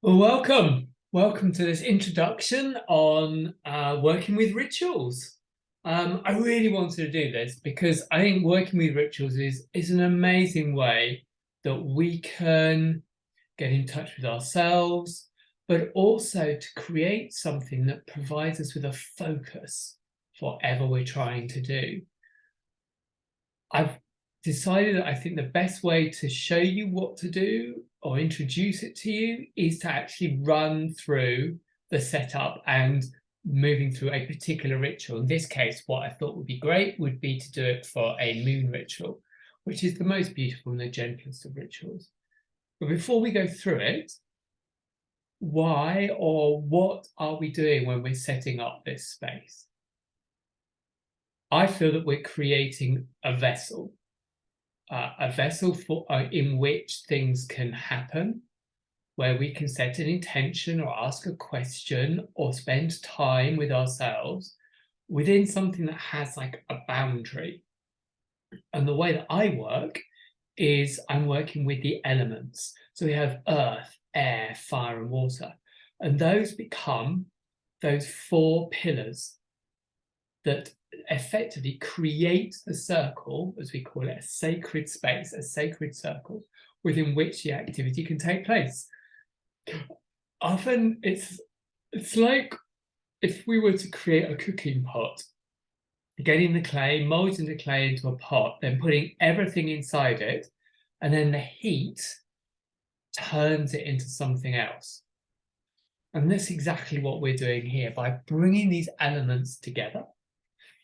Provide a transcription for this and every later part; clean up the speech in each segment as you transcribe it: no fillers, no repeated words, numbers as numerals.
Well, welcome to this introduction on working with rituals. I really wanted to do this because I think working with rituals is an amazing way that we can get in touch with ourselves, but also to create something that provides us with a focus for whatever we're trying to do. I've decided that I think the best way to show you what to do or introduce it to you is to actually run through the setup and moving through a particular ritual. In this case, what I thought would be great would be to do it for a moon ritual, which is the most beautiful and the gentlest of rituals. But before we go through it, why or what are we doing when we're setting up this space? I feel that we're creating a vessel for in which things can happen, where we can set an intention or ask a question or spend time with ourselves within something that has like a boundary. And the way that I work is I'm working with the elements. So we have earth, air, fire, and water. And those become those four pillars that effectively create the circle, as we call it, a sacred space, a sacred circle within which the activity can take place. Often it's like if we were to create a cooking pot, getting the clay, molding the clay into a pot, then putting everything inside it, and then the heat turns it into something else. And that's exactly what we're doing here by bringing these elements together,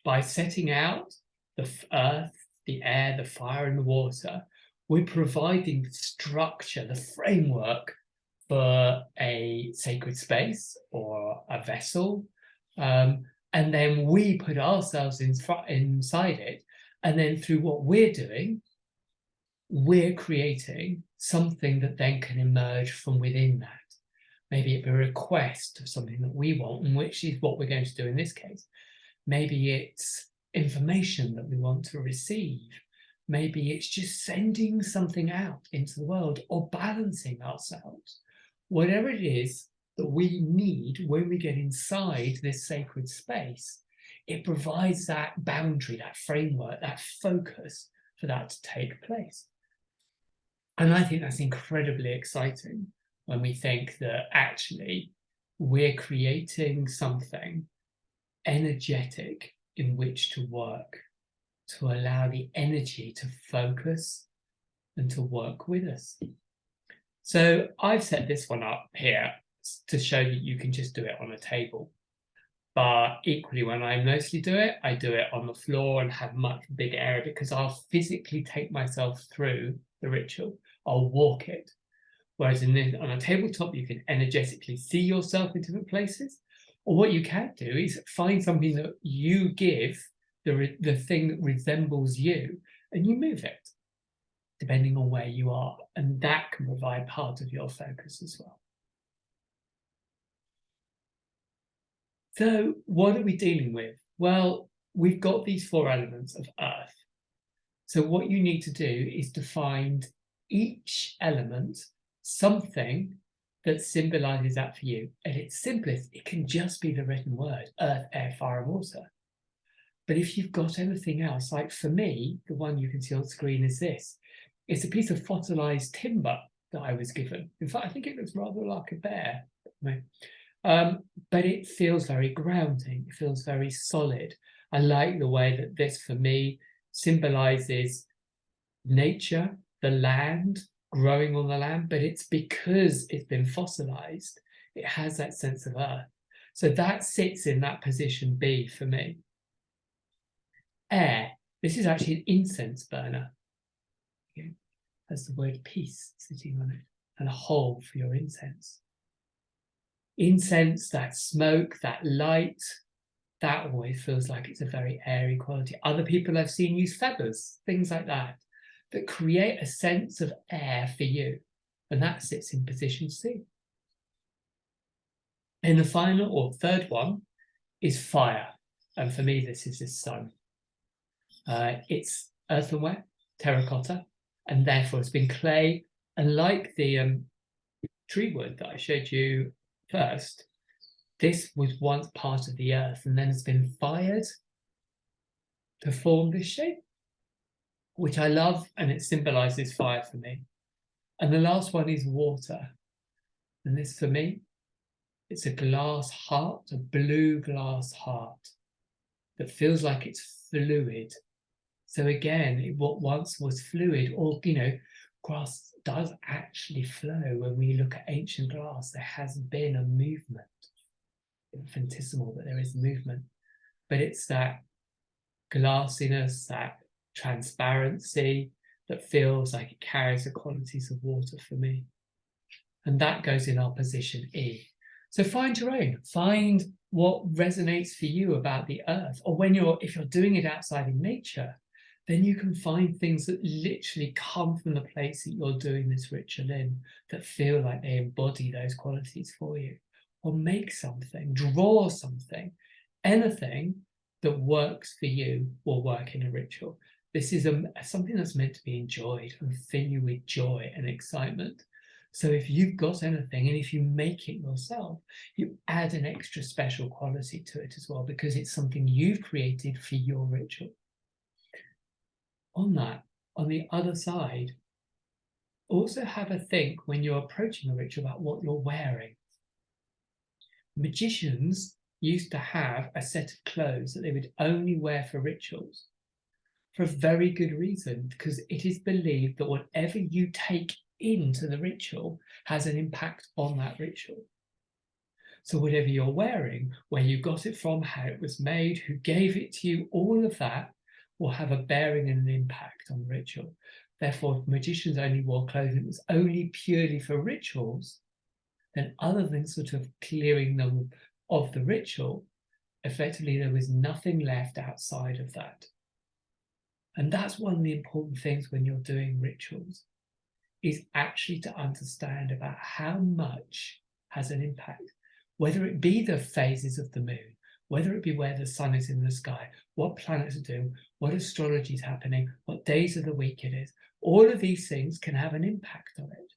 by setting out the earth, the air, the fire, and the water. We're providing structure, the framework for a sacred space or a vessel. And then we put ourselves inside it. And then through what we're doing, we're creating something that then can emerge from within that. Maybe it be a request of something that we want, and which is what we're going to do in this case. Maybe it's information that we want to receive. Maybe it's just sending something out into the world or balancing ourselves. Whatever it is that we need when we get inside this sacred space, it provides that boundary, that framework, that focus for that to take place. And I think that's incredibly exciting when we think that actually we're creating something energetic in which to work, to allow the energy to focus and to work with us. So I've set this one up here to show that you can just do it on a table. But equally, when I mostly do it, I do it on the floor and have much bigger area because I'll physically take myself through the ritual. I'll walk it. Whereas on a tabletop, you can energetically see yourself in different places. Or what you can do is find something that you give the thing that resembles you, and you move it, depending on where you are. And that can provide part of your focus as well. So what are we dealing with? Well, we've got these four elements of earth. So what you need to do is to find each element something that symbolizes that for you. At its simplest, it can just be the written word, earth, air, fire, and water. But if you've got anything else, like for me, the one you can see on screen is this. It's a piece of fossilized timber that I was given. In fact, I think it looks rather like a bear. But it feels very grounding. It feels very solid. I like the way that this, for me, symbolizes nature, the land, growing on the land, but it's because it's been fossilized. It has that sense of earth. So that sits in that position B for me. Air. This is actually an incense burner. Okay. Has the word peace sitting on it and a hole for your incense. Incense, that smoke, that light, that always feels like it's a very airy quality. Other people I've seen use feathers, things like that create a sense of air for you. And that sits in position C. And the final or third one is fire. And for me, this is the sun. It's earthenware, terracotta, and therefore it's been clay. And like the tree wood that I showed you first, this was once part of the earth and then has been fired to form this shape, which I love, and it symbolizes fire for me. And the last one is water. And this for me, it's a glass heart, a blue glass heart that feels like it's fluid. So again, what once was fluid, or, glass does actually flow. When we look at ancient glass, there has been a movement, infinitesimal, but there is movement. But it's that glassiness, that transparency that feels like it carries the qualities of water for me. And that goes in our position E. So find your own, find what resonates for you about the earth. Or if you're doing it outside in nature, then you can find things that literally come from the place that you're doing this ritual in, that feel like they embody those qualities for you. Or make something, draw something, anything that works for you will work in a ritual. This is something that's meant to be enjoyed and fill you with joy and excitement. So if you've got anything, and if you make it yourself, you add an extra special quality to it as well, because it's something you've created for your ritual. On the other side, also have a think when you're approaching a ritual about what you're wearing. Magicians used to have a set of clothes that they would only wear for rituals, for a very good reason, because it is believed that whatever you take into the ritual has an impact on that ritual. So whatever you're wearing, where you got it from, how it was made, who gave it to you, all of that will have a bearing and an impact on the ritual. Therefore, if magicians only wore clothing that was only purely for rituals, then other than sort of clearing them of the ritual, effectively there was nothing left outside of that. And that's one of the important things when you're doing rituals, is actually to understand about how much has an impact, whether it be the phases of the moon, whether it be where the sun is in the sky, what planets are doing, what astrology is happening, what days of the week it is. All of these things can have an impact on it.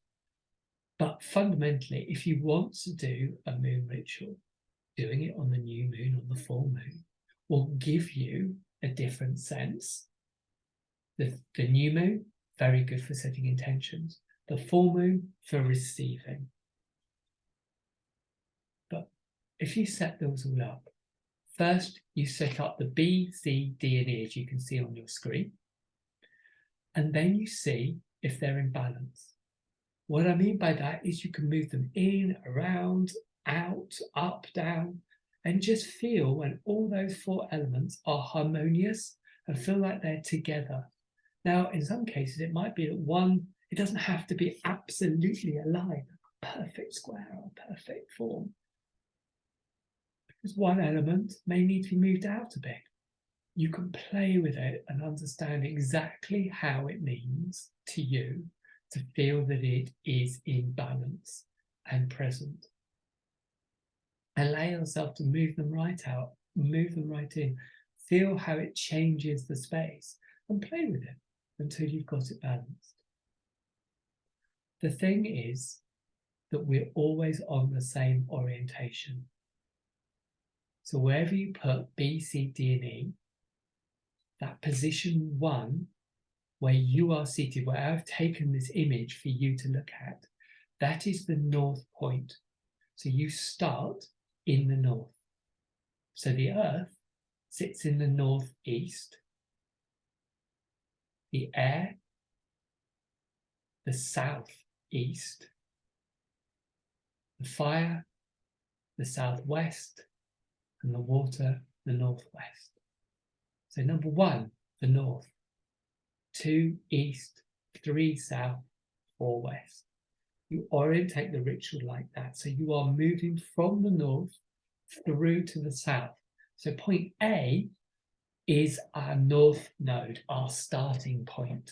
But fundamentally, if you want to do a moon ritual, doing it on the new moon, on the full moon, will give you a different sense. The new moon, very good for setting intentions. The full moon, for receiving. But if you set those all up, first you set up the B, C, D, and E, as you can see on your screen. And then you see if they're in balance. What I mean by that is you can move them in, around, out, up, down, and just feel when all those four elements are harmonious and feel like they're together. Now, in some cases, it might be that one, it doesn't have to be absolutely aligned, a perfect square or perfect form. Because one element may need to be moved out a bit. You can play with it and understand exactly how it means to you to feel that it is in balance and present. Allow yourself to move them right out, move them right in. Feel how it changes the space and play with it until you've got it balanced. The thing is that we're always on the same orientation. So wherever you put B, C, D, and E, that position 1, where you are seated, where I've taken this image for you to look at, that is the north point. So you start in the north. So the earth sits in the northeast. The air, the southeast. The fire, the southwest. And the water, the northwest. So number 1, the north. 2, east. 3, south. 4, west. You orientate the ritual like that. So you are moving from the north through to the south. So point A is our north node, our starting point.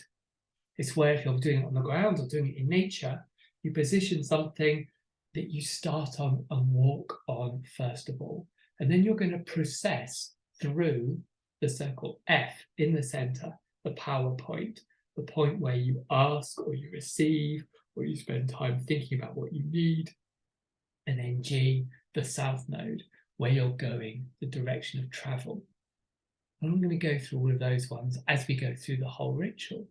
It's where, if you're doing it on the ground or doing it in nature, you position something that you start on and walk on first of all. And then you're going to process through the circle F in the center, the power point, the point where you ask or you receive where you spend time thinking about what you need. And then G, the south node, where you're going, the direction of travel. And I'm going to go through all of those ones as we go through the whole ritual,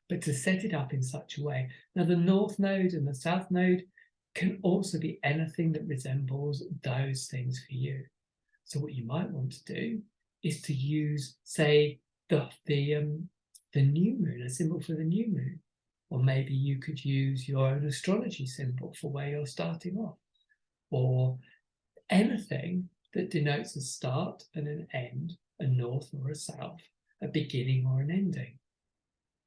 but to set it up in such a way. Now, the north node and the south node can also be anything that resembles those things for you. So what you might want to do is to use, say, the new moon, a symbol for the new moon. Or maybe you could use your own astrology symbol for where you're starting off. Or anything that denotes a start and an end, a north or a south, a beginning or an ending,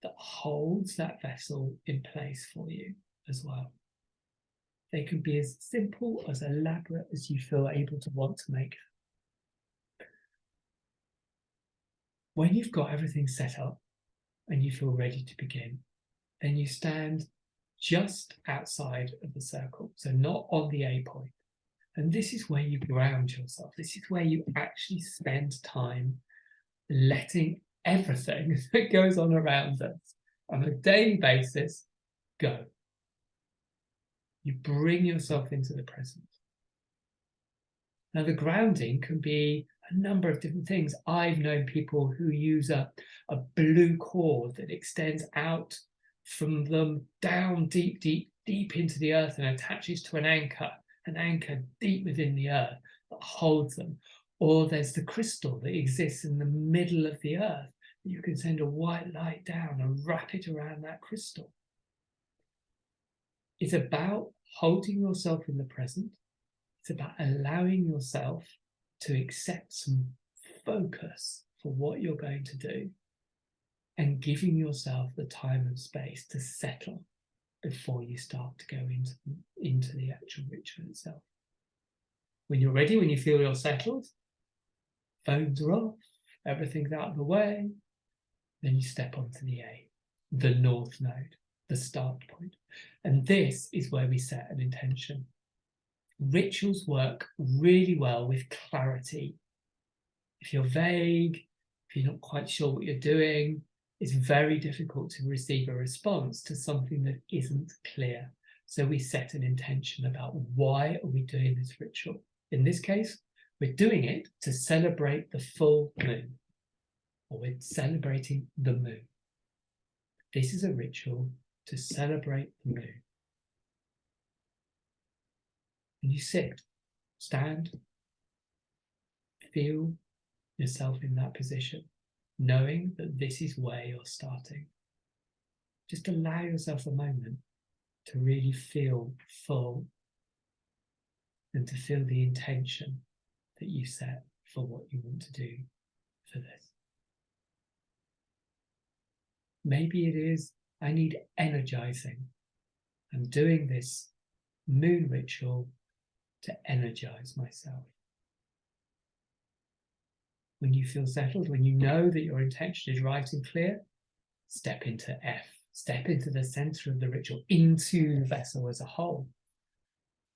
that holds that vessel in place for you as well. They can be as simple, as elaborate as you feel able to want to make. When you've got everything set up and you feel ready to begin, then you stand just outside of the circle, so not on the A point. And this is where you ground yourself. This is where you actually spend time letting everything that goes on around us on a daily basis go. You bring yourself into the present. Now, the grounding can be a number of different things. I've known people who use a blue cord that extends out from them down deep into the earth and attaches to an anchor deep within the earth that holds them. Or there's the crystal that exists in the middle of the earth. You can send a white light down and wrap it around that crystal. It's about holding yourself in the present. It's about allowing yourself to accept some focus for what you're going to do and giving yourself the time and space to settle before you start to go into the actual ritual itself. When you're ready, when you feel you're settled, phones are off, everything's out of the way, then you step onto the A, the north node, the start point. And this is where we set an intention. Rituals work really well with clarity. If you're vague, if you're not quite sure what you're doing, it's very difficult to receive a response to something that isn't clear. So we set an intention about why are we doing this ritual. In this case, we're doing it to celebrate the full moon, or we're celebrating the moon. This is a ritual to celebrate the moon. And you sit, stand, feel yourself in that position, knowing that this is where you're starting. Just allow yourself a moment to really feel full and to feel the intention that you set for what you want to do for this. Maybe it is, I need energizing. I'm doing this moon ritual to energize myself. When you feel settled, when you know that your intention is right and clear, step into F. Step into the center of the ritual, into the vessel as a whole.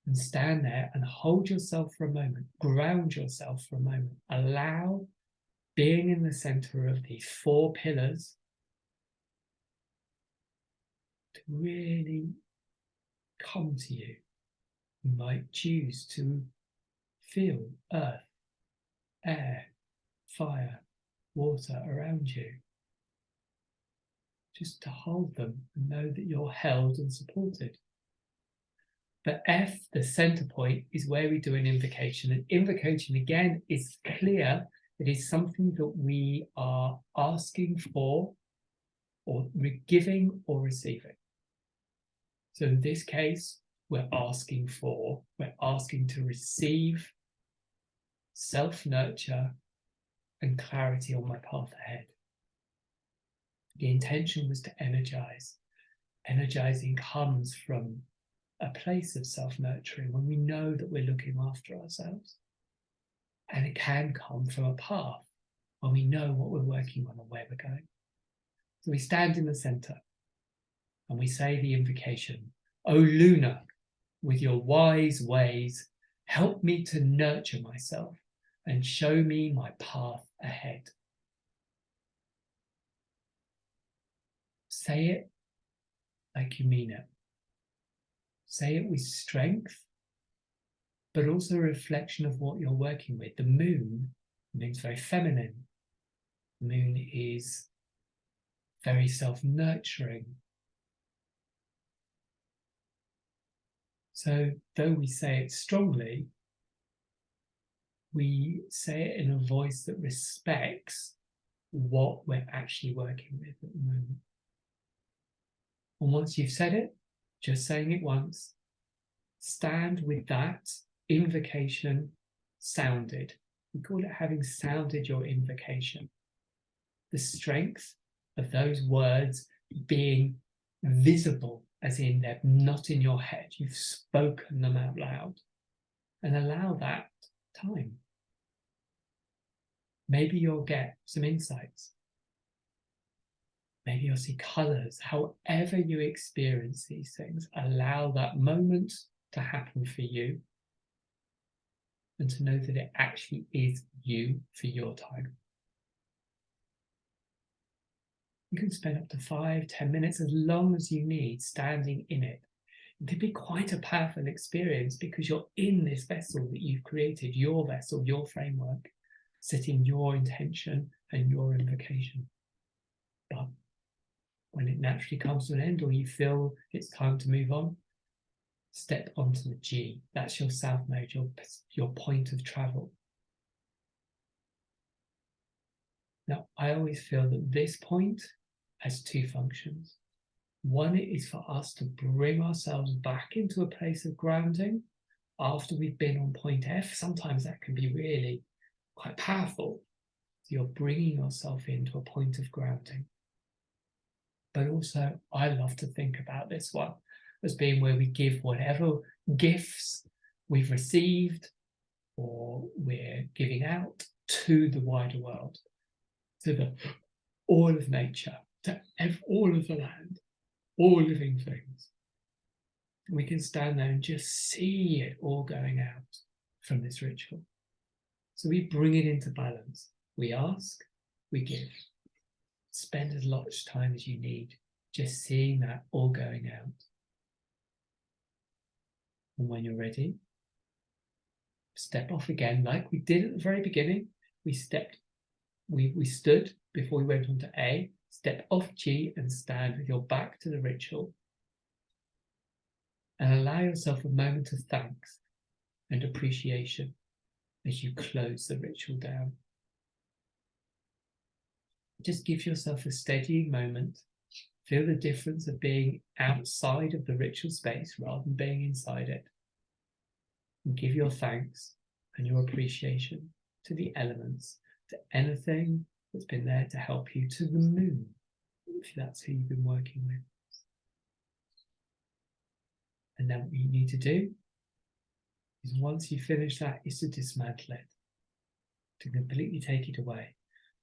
And stand there and hold yourself for a moment. Ground yourself for a moment. Allow being in the center of these 4 pillars to really come to you. You might choose to feel earth, air, fire, water around you. Just to hold them and know that you're held and supported. But F, the center point, is where we do an invocation. And invocation, again, is clear. It is something that we are asking for, or giving or receiving. So in this case, we're asking to receive self-nurture and clarity on my path ahead. The intention was to energize. Energizing comes from a place of self-nurturing when we know that we're looking after ourselves. And it can come from a path when we know what we're working on and where we're going. So we stand in the center and we say the invocation, "O Luna, with your wise ways, help me to nurture myself and show me my path ahead." Say it like you mean it. Say it with strength, but also a reflection of what you're working with. The moon's very feminine. The moon is very self-nurturing. So though we say it strongly, we say it in a voice that respects what we're actually working with at the moment. And once you've said it, just saying it once, stand with that invocation sounded. We call it having sounded your invocation. The strength of those words being visible, as in they're not in your head. You've spoken them out loud. And allow that time. Maybe you'll get some insights. Maybe you'll see colors. However you experience these things, allow that moment to happen for you, and to know that it actually is you for your time. You can spend up to 5-10 minutes, as long as you need, standing in it. It can be quite a powerful experience because you're in this vessel that you've created, your vessel, your framework, setting your intention and your invocation. But when it naturally comes to an end, or you feel it's time to move on, step onto the G. That's your south node, your point of travel. Now, I always feel that this point has two functions. One is for us to bring ourselves back into a place of grounding after we've been on point F. Sometimes that can be really quite powerful. So you're bringing yourself into a point of grounding. But also, I love to think about this one as being where we give whatever gifts we've received or we're giving out to the wider world, to all of nature, to all of the land, all living things. We can stand there and just see it all going out from this ritual. So we bring it into balance. We ask, we give. Spend as much time as you need just seeing that all going out. And when you're ready, step off again like we did at the very beginning. We stood before we went on to A, step off G and stand with your back to the ritual. And allow yourself a moment of thanks and appreciation as you close the ritual down. Just give yourself a steadying moment. Feel the difference of being outside of the ritual space rather than being inside it. And give your thanks and your appreciation to the elements, to anything that's been there to help you, to the moon, if that's who you've been working with. And then what you need to do is, once you finish that, is to dismantle it, to completely take it away,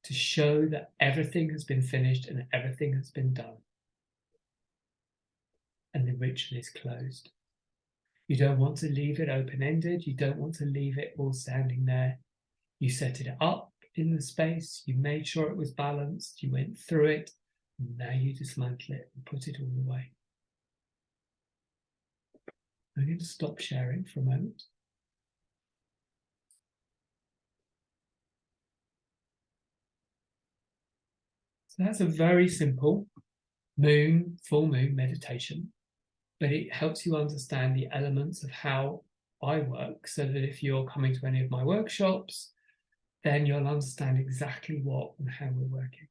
to show that everything has been finished and everything has been done. And the ritual is closed. You don't want to leave it open-ended. You don't want to leave it all standing there. You set it up in the space. You made sure it was balanced. You went through it. And now you dismantle it and put it all away. I'm going to stop sharing for a moment. So that's a very simple full moon meditation, but it helps you understand the elements of how I work, so that if you're coming to any of my workshops, then you'll understand exactly what and how we're working.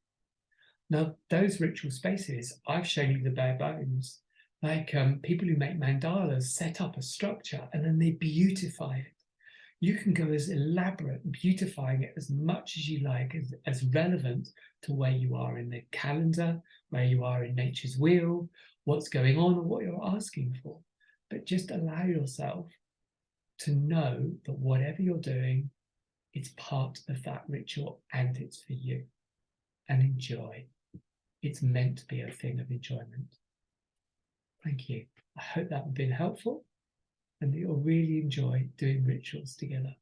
Now, those ritual spaces, I've shown you the bare bones. Like people who make mandalas set up a structure and then they beautify it. You can go as elaborate, beautifying it as much as you like, as relevant to where you are in the calendar, where you are in nature's wheel, what's going on, or what you're asking for. But just allow yourself to know that whatever you're doing, it's part of that ritual and it's for you. And enjoy. It's meant to be a thing of enjoyment. Thank you. I hope that has been helpful and that you'll really enjoy doing rituals together.